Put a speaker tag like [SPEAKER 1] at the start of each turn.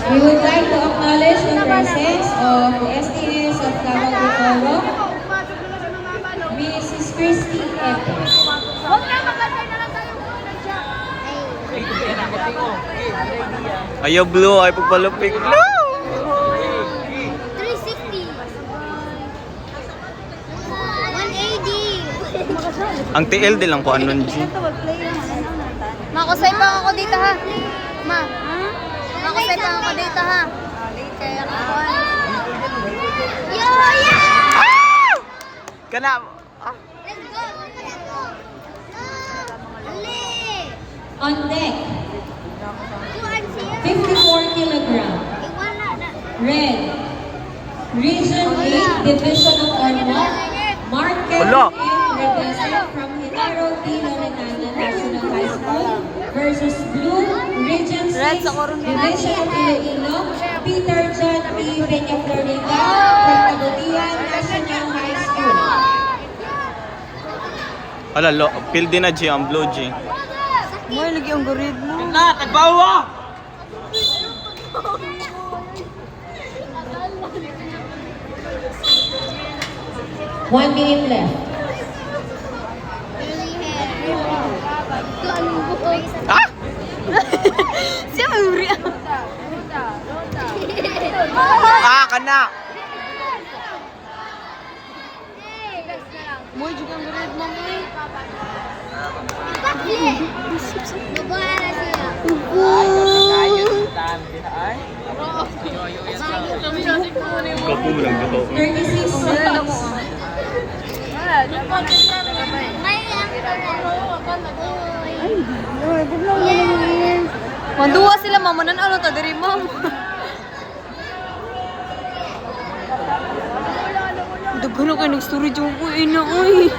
[SPEAKER 1] We would like to acknowledge the presence of SDS of Davao Bicoro, Mrs. Christy Epe.
[SPEAKER 2] Ayaw blue, ay pagpalupik. No!
[SPEAKER 3] 360. 180.
[SPEAKER 2] Ang TL din lang po anon, G.
[SPEAKER 3] Makusay pa ako dito ha. Ma. Makusay pa ako dito ha. Kaya ako. Yo, yeah!
[SPEAKER 2] Kana.
[SPEAKER 3] Let's go. Let's go. Ali.
[SPEAKER 1] On deck, 54 kilogram. Red, Region 8, Division of Ormoc, Mark Kevin
[SPEAKER 2] Wala.
[SPEAKER 1] M. Rebeses from Genaro P. Loretana National High School versus Blue, Region 6, Division of Iloilo, Peter John P. Peña Florida from Tabutian National High School.
[SPEAKER 2] Ala, field din na G, ang blue G.
[SPEAKER 4] May lagi ang garid mo.
[SPEAKER 2] Na, tagbawa!
[SPEAKER 1] 1 minute left.
[SPEAKER 2] Ah!
[SPEAKER 4] Siya may uri.
[SPEAKER 2] Ah, kana!
[SPEAKER 4] Mo juga ang garid mo.
[SPEAKER 3] Babae siya.
[SPEAKER 2] Kapulang dito.
[SPEAKER 1] 36 seconds.
[SPEAKER 4] Manduwa sila mamanan ano ta diri ma'am. Dugano kay nag-storage yung ina oy.